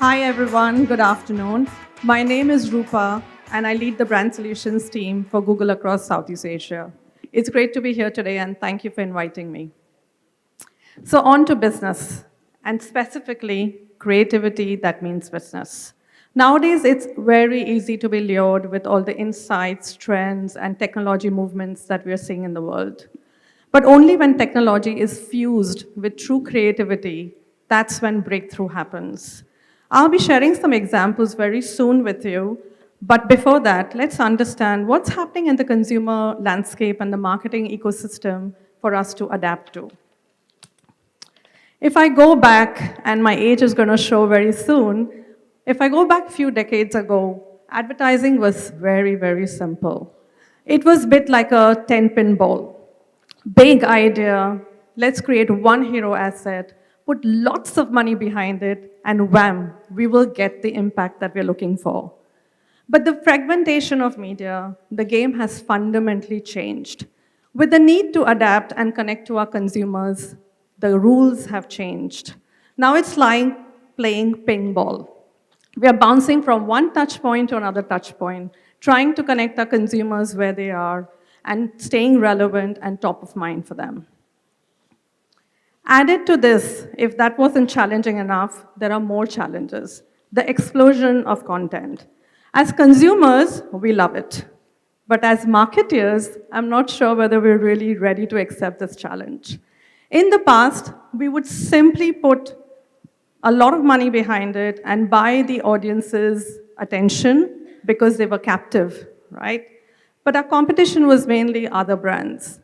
Hi, everyone. Good afternoon. My name is Rupa, and I lead the brand solutions team for Google across Southeast Asia. It's great to be here today, and thank you for inviting me. So, on to business, and specifically creativity that means business. Nowadays, it's very easy to be lured with all the insights, trends, and technology movements that we are seeing in the world. But only when technology is fused with true creativity, that's when breakthrough happens. I'll be sharing some examples very soon with you, but before that, let's understand what's happening in the consumer landscape and the marketing ecosystem for us to adapt to. If I go back, and my age is going to show very soon, if I go back a few decades ago, advertising was very, very simple. It was a bit like a 10-pin ball. Big idea, let's create one hero asset, put lots of money behind it, and wham, we will get the impact that we're looking for. But the fragmentation of media, the game has fundamentally changed. With the need to adapt and connect to our consumers, the rules have changed. Now it's like playing ping ball. We are bouncing from one touch point to another touch point, trying to connect our consumers where they are and staying relevant and top of mind for them. Added to this, if that wasn't challenging enough, there are more challenges. The explosion of content. As consumers, we love it. But as marketeers, I'm not sure whether we're really ready to accept this challenge. In the past, we would simply put a lot of money behind it and buy the audience's attention because they were captive, right? But our competition was mainly other brands.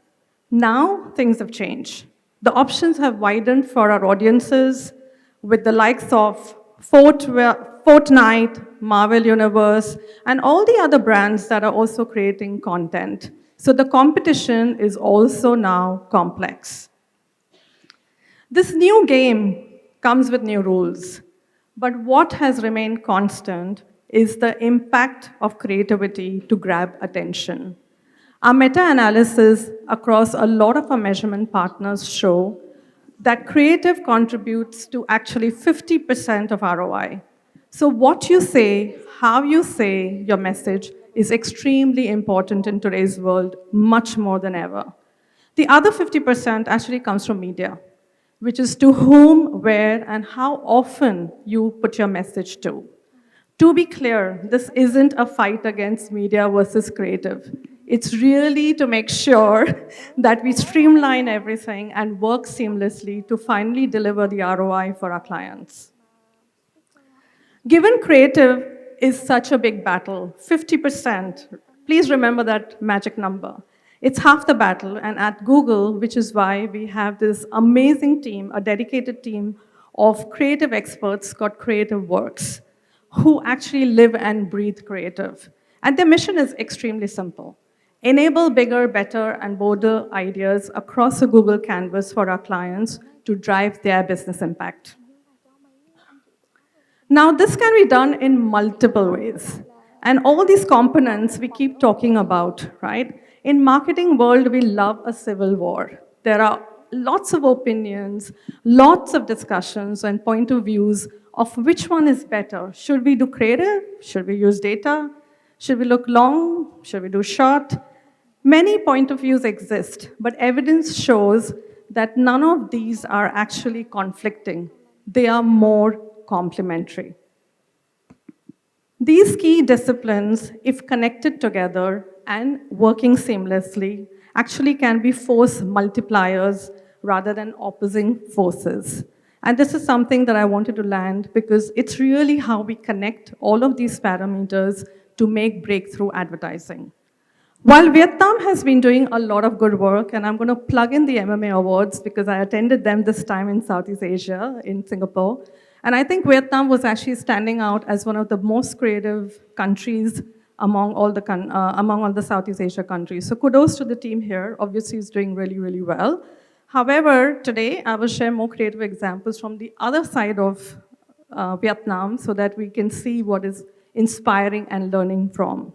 Now, things have changed. The options have widened for our audiences with the likes of Fortnite, Marvel Universe, and all the other brands that are also creating content. So the competition is also now complex. This new game comes with new rules, but what has remained constant is the impact of creativity to grab attention. Our meta-analysis across a lot of our measurement partners show that creative contributes to actually 50% of ROI. So what you say, how you say your message is extremely important in today's world, much more than ever. The other 50% actually comes from media, which is to whom, where, and how often you put your message to. To be clear, this isn't a fight against media versus creative. It's really to make sure that we streamline everything and work seamlessly to finally deliver the ROI for our clients. Given creative is such a big battle, 50%, please remember that magic number. It's half the battle, and at Google, which is why we have this amazing team, a dedicated team of creative experts called Creative Works, who actually live and breathe creative. And their mission is extremely simple. Enable bigger, better, and bolder ideas across a Google canvas for our clients to drive their business impact. Now, this can be done in multiple ways. And all these components we keep talking about, right? In marketing world, we love a civil war. There are lots of opinions, lots of discussions and point of views of which one is better. Should we do creative? Should we use data? Should we look long? Should we do short? Many point of views exist, but evidence shows that none of these are actually conflicting. They are more complementary. These key disciplines, if connected together and working seamlessly, actually can be force multipliers rather than opposing forces. And this is something that I wanted to land because it's really how we connect all of these parameters to make breakthrough advertising. While Vietnam has been doing a lot of good work, and I'm going to plug in the MMA Awards because I attended them this time in Southeast Asia, in Singapore, and I think Vietnam was actually standing out as one of the most creative countries among all the Southeast Asia countries. So kudos to the team here. Obviously, it's doing really, really well. However, today I will share more creative examples from the other side of Vietnam so that we can see what is inspiring and learning from.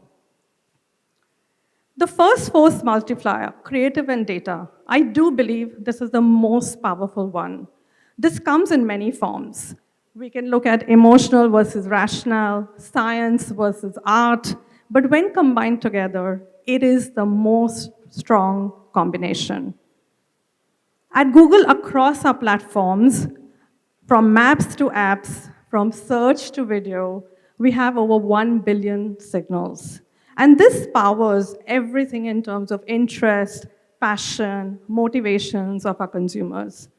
The first force multiplier, creative and data, I do believe this is the most powerful one. This comes in many forms. We can look at emotional versus rational, science versus art, but when combined together, it is the most strong combination. At Google, across our platforms, from maps to apps, from search to video, we have over 1 billion signals. And this powers everything in terms of interest, passion, motivations of our consumers.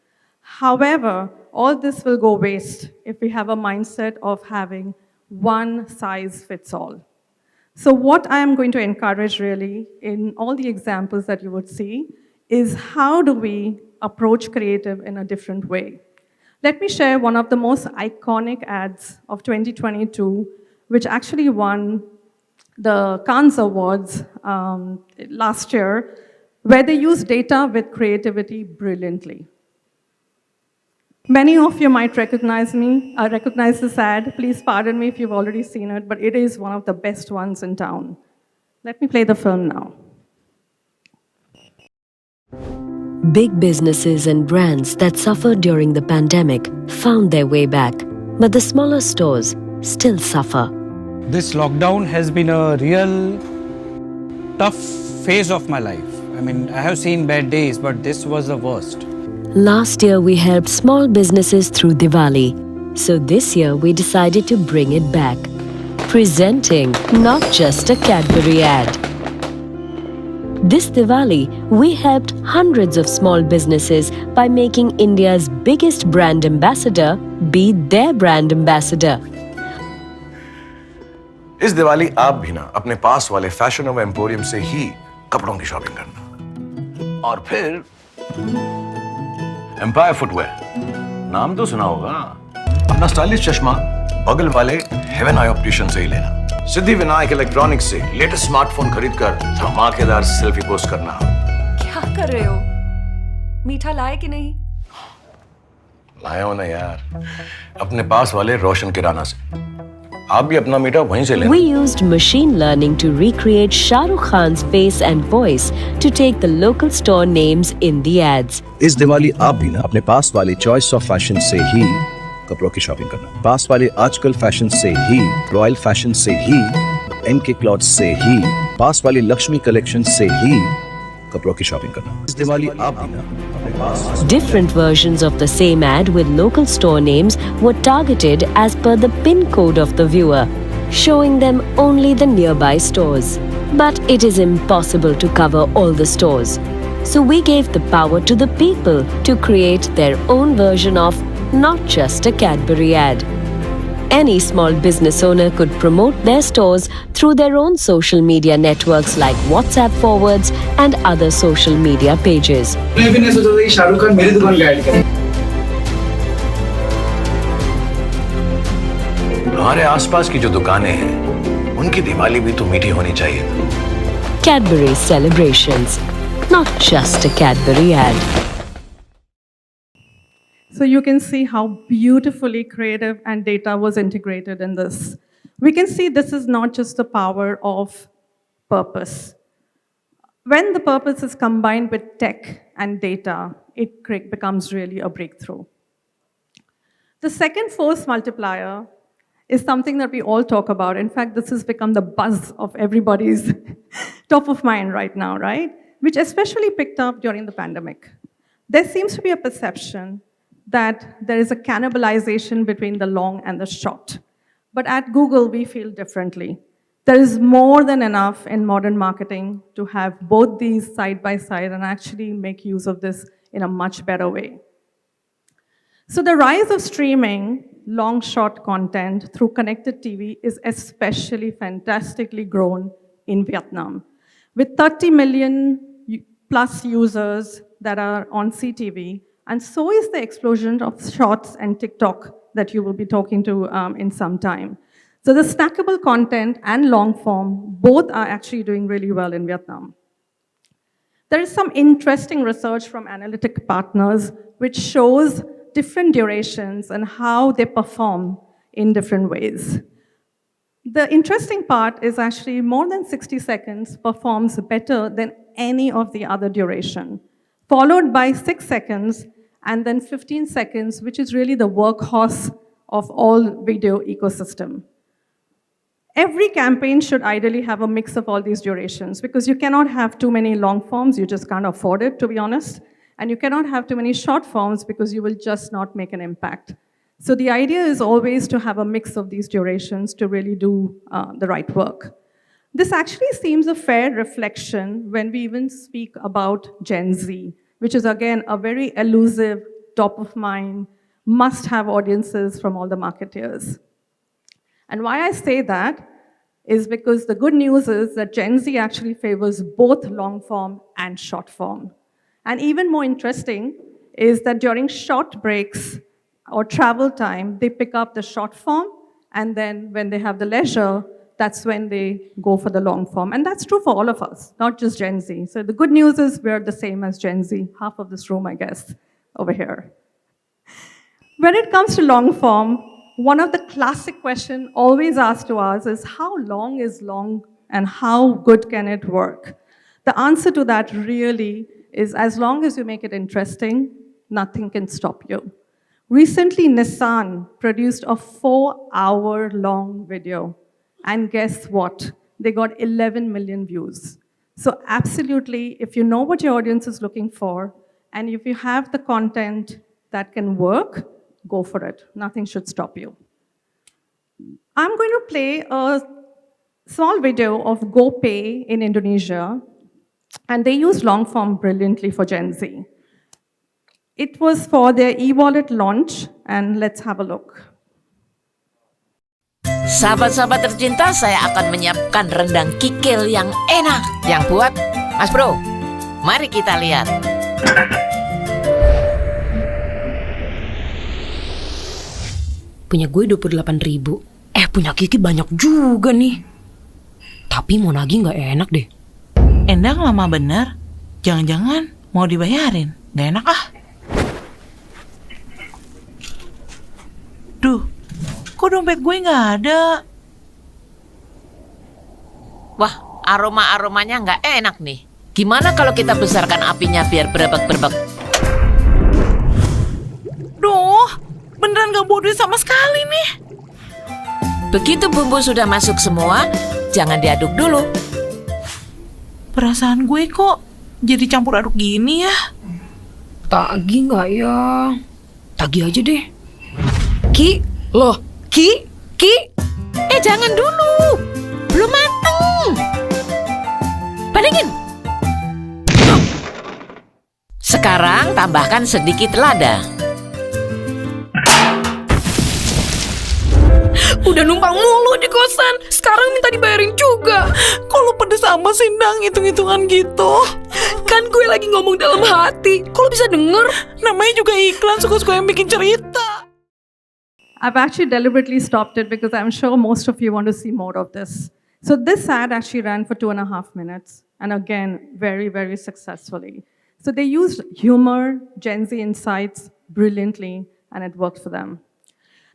However, all this will go waste if we have a mindset of having one size fits all. So what I am going to encourage really in all the examples that you would see is how do we approach creative in a different way. Let me share one of the most iconic ads of 2022, which actually won the Cannes Awards last year, where they used data with creativity brilliantly. Many of you might recognize this ad. Please pardon me if you've already seen it, but it is one of the best ones in town. Let me play the film now. Big businesses and brands that suffered during the pandemic found their way back, but the smaller stores still suffer. This lockdown has been a real tough phase of my life. I mean, I have seen bad days, but this was the worst. Last year we helped small businesses through Diwali, so this year we decided to bring it back. Presenting not just a Cadbury ad. This Diwali, we helped hundreds of small businesses by making India's biggest brand ambassador be their brand ambassador. इस दिवाली आप भी ना अपने पास वाले fashion नोवा emporium से ही कपड़ों की shopping करना और फिर एम्पायर फुटवेयर नाम तो सुना होगा अपना स्टाइलिश चश्मा बगल वाले हेवन आई ऑप्टिशियन से ही लेना सिद्धि विनायक इलेक्ट्रॉनिक्स से लेटेस्ट स्मार्टफोन खरीदकर धमाकेदार सेल्फी पोस्ट करना। क्या कर रहे हो? मीठा लाए कि नहीं? लाया हो ना यार अपने पास वाले रोशन किराना से आप भी अपना मीठा वहीं से लेना। We used machine learning to recreate Shah Rukh Khan's face and voice to take the local store names in the ads. इस दिवाली आप भी ना अपने पास वाले चॉइस ऑफ फैशन से ही कपड़ों की शॉपिंग करना। पास वाले आजकल फैशन से ही, रॉयल फैशन से ही, एनके क्लॉथ्स से ही, पास वाली लक्ष्मी कलेक्शन से ही कपड़ों की शॉपिंग करना। इस दिवाली आप भी ना अपने पास। Different versions of the same ad with local store names were targeted as per the PIN code of the viewer, showing them only the nearby stores. But it is impossible to cover all the stores. So we gave the power to the people to create their own version of not just a Cadbury ad. Any small business owner could promote their stores through their own social media networks like WhatsApp forwards and other social media pages. मैं भी नहीं सोचा था कि शाहरुख खान मेरी दुकान guide करे। हमारे आसपास की जो दुकानें हैं उनकी दिवाली भी तो मीठी होनी चाहिए। Cadbury celebrations, not just a Cadbury ad. So you can see how beautifully creative and data was integrated in this. We can see this is not just the power of purpose. When the purpose is combined with tech and data, it becomes really a breakthrough. The second force multiplier is something that we all talk about. In fact, this has become the buzz of everybody's top of mind right now, right? Which especially picked up during the pandemic. There seems to be a perception that there is a cannibalization between the long and the short. But at Google, we feel differently. There is more than enough in modern marketing to have both these side by side and actually make use of this in a much better way. So the rise of streaming long short content through connected TV is especially fantastically grown in Vietnam. With 30 million plus users that are on CTV, and so is the explosion of Shorts and TikTok that you will be talking to in some time. So the snackable content and long form, both are actually doing really well in Vietnam. There is some interesting research from analytic partners which shows different durations and how they perform in different ways. The interesting part is actually more than 60 seconds performs better than any of the other duration, followed by 6 seconds and then 15 seconds, which is really the workhorse of all video ecosystem. Every campaign should ideally have a mix of all these durations because you cannot have too many long forms, you just can't afford it, to be honest. And you cannot have too many short forms because you will just not make an impact. So the idea is always to have a mix of these durations to really do the right work. This actually seems a fair reflection when we even speak about Gen Z, which is again a very elusive, top of mind, must-have audiences from all the marketeers. And why I say that is because the good news is that Gen Z actually favors both long form and short form. And even more interesting is that during short breaks or travel time, they pick up the short form, and then when they have the leisure, that's when they go for the long form. And that's true for all of us, not just Gen Z. So the good news is we're the same as Gen Z, half of this room, I guess, over here. When it comes to long form, one of the classic questions always asked to us is how long is long and how good can it work? The answer to that really is as long as you make it interesting, nothing can stop you. Recently, Nissan produced a 4-hour-long video. And guess what? They got 11 million views. So absolutely, if you know what your audience is looking for, and if you have the content that can work, go for it. Nothing should stop you. I'm going to play a small video of GoPay in Indonesia, and they use long form brilliantly for Gen Z. It was for their e-wallet launch, and let's have a look. Sahabat-sahabat tercinta, saya akan menyiapkan rendang kikil yang enak. Yang buat Mas Bro, mari kita lihat. Punya gue 28.000. Punya Kiki banyak juga nih. Tapi mau nagih nggak enak deh. Endang lama bener. Jangan-jangan mau dibayarin. Nggak enak ah. Duh, kok dompet gue nggak ada? Wah, aroma-aromanya nggak enak nih. Gimana kalau kita besarkan apinya biar berebek-berebek? Duh, beneran nggak bawa duit sama sekali nih. Begitu bumbu sudah masuk semua, jangan diaduk dulu. Perasaan gue kok jadi campur aduk gini ya? Tagih nggak ya? Tagih aja deh. Ki, loh, Ki. Jangan dulu, belum mateng. Bandingin. Sekarang tambahkan sedikit lada. Udah numpang mulu di kosan, sekarang minta dibayarin juga. Kok lu pedes sama sih, Ndang, hitung-hitungan gitu? Kan gue lagi ngomong dalam hati, kok lu bisa denger? Namanya juga iklan, suka-suka yang bikin cerita. I've actually deliberately stopped it because I'm sure most of you want to see more of this. So this ad actually ran for 2.5 minutes, and again, very, very successfully. So they used humor, Gen Z insights brilliantly, and it worked for them.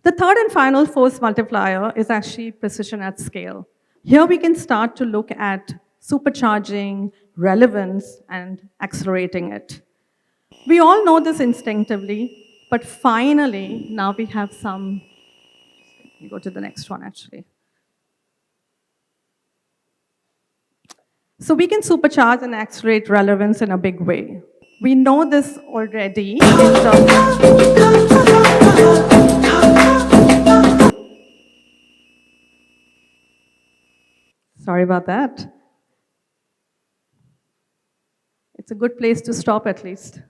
The third and final force multiplier is actually precision at scale. Here we can start to look at supercharging relevance and accelerating it. We all know this instinctively, but finally, now we have some, you go to the next one actually. So we can supercharge and accelerate relevance in a big way. We know this already in terms Sorry about that. It's a good place to stop at least.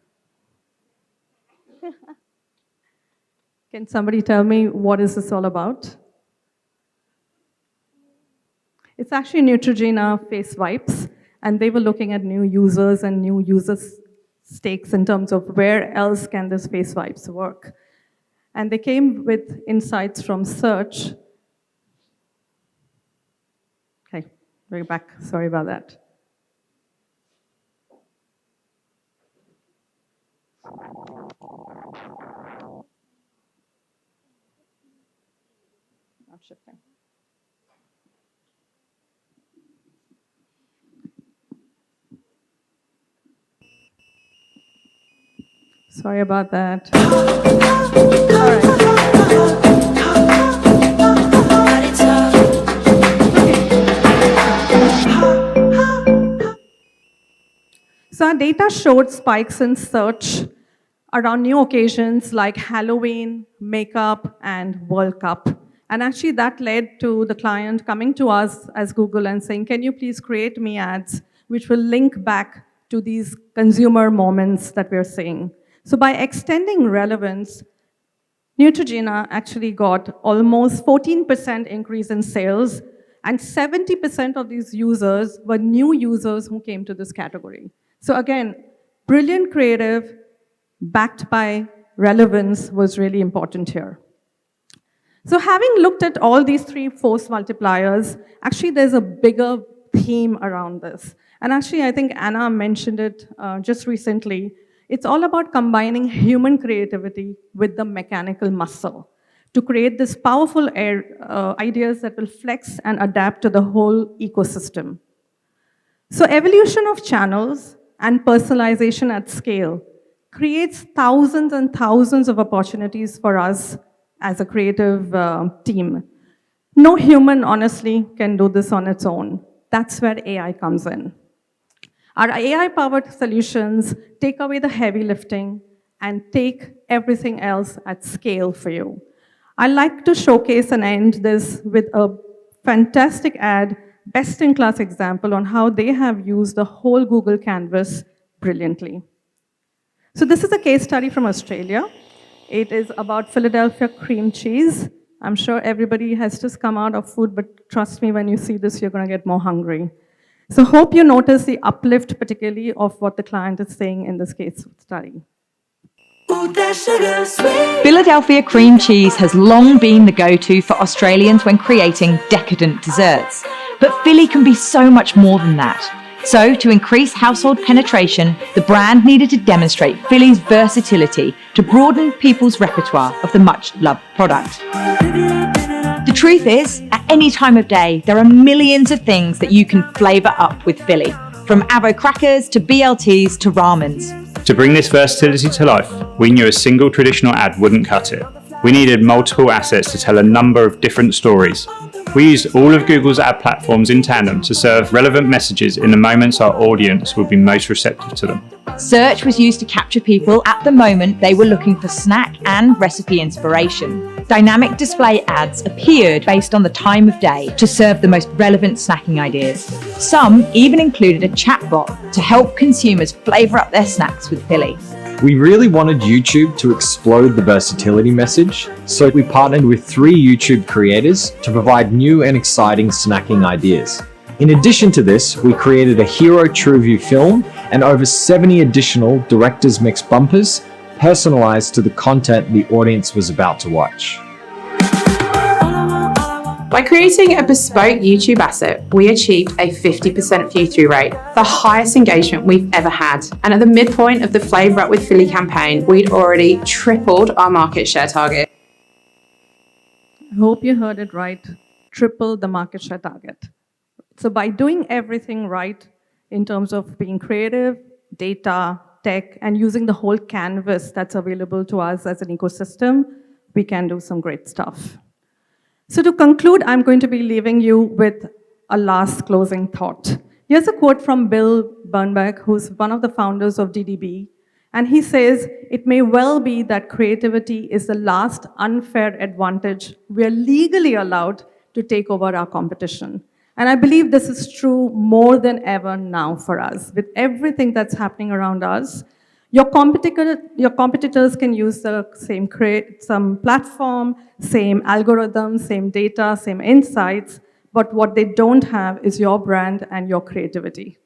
Can somebody tell me what is this all about? It's actually Neutrogena face wipes, and they were looking at new users and new user stakes in terms of where else can this face wipes work. And they came with insights from search. Okay, we're back. Sorry about that. Not shifting. Sorry about that. All right. So our data showed spikes in search around new occasions like Halloween, makeup, and World Cup. And actually that led to the client coming to us as Google and saying, can you please create me ads which will link back to these consumer moments that we're seeing. So by extending relevance, Neutrogena actually got almost 14% increase in sales, and 70% of these users were new users who came to this category. So again, brilliant creative backed by relevance was really important here. So having looked at all these three force multipliers, actually there's a bigger theme around this. And actually I think Anna mentioned it just recently. It's all about combining human creativity with the mechanical muscle to create this powerful ideas that will flex and adapt to the whole ecosystem. So evolution of channels and personalization at scale creates thousands and thousands of opportunities for us as a creative team. No human, honestly, can do this on its own. That's where AI comes in. Our AI-powered solutions take away the heavy lifting and take everything else at scale for you. I like to showcase and end this with a fantastic ad, best-in-class example on how they have used the whole Google Canvas brilliantly. So this is a case study from Australia. It is about Philadelphia cream cheese. I'm sure everybody has just come out of food, but trust me, when you see this, you're going to get more hungry. So hope you notice the uplift, particularly of what the client is saying in this case study. Philadelphia cream cheese has long been the go-to for Australians when creating decadent desserts. But Philly can be so much more than that. So, to increase household penetration, the brand needed to demonstrate Philly's versatility to broaden people's repertoire of the much-loved product. The truth is, at any time of day, there are millions of things that you can flavour up with Philly, from avo crackers to BLTs to ramens. To bring this versatility to life, we knew a single traditional ad wouldn't cut it. We needed multiple assets to tell a number of different stories. We used all of Google's ad platforms in tandem to serve relevant messages in the moments our audience would be most receptive to them. Search was used to capture people at the moment they were looking for snack and recipe inspiration. Dynamic display ads appeared based on the time of day to serve the most relevant snacking ideas. Some even included a chatbot to help consumers flavour up their snacks with Philly. We really wanted YouTube to explode the versatility message, so we partnered with 3 YouTube creators to provide new and exciting snacking ideas. In addition to this, we created a Hero TrueView film and over 70 additional Director's Mix bumpers, personalized to the content the audience was about to watch. By creating a bespoke YouTube asset, we achieved a 50% view-through rate, the highest engagement we've ever had. And at the midpoint of the Flavour Up with Philly campaign, we'd already tripled our market share target. I hope you heard it right, triple the market share target. So by doing everything right in terms of being creative, data, tech, and using the whole canvas that's available to us as an ecosystem, we can do some great stuff. So to conclude, I'm going to be leaving you with a last closing thought. Here's a quote from Bill Bernbeck, who's one of the founders of DDB. And he says, "It may well be that creativity is the last unfair advantage we're legally allowed to take over our competition." And I believe this is true more than ever now for us. With everything that's happening around us, your competitors can use the some platform, same algorithms, same data, same insights, but what they don't have is your brand and your creativity.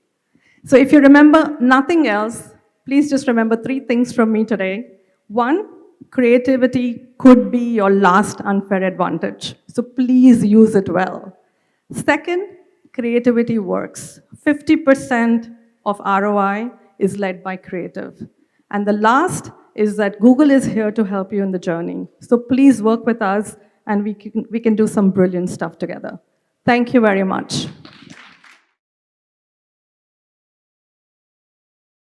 So if you remember nothing else, please just remember 3 things from me today. 1, creativity could be your last unfair advantage, so please use it well. 2nd, creativity works. 50% of ROI is led by creative. And the last is that Google is here to help you in the journey. So please work with us, and we can do some brilliant stuff together. Thank you very much.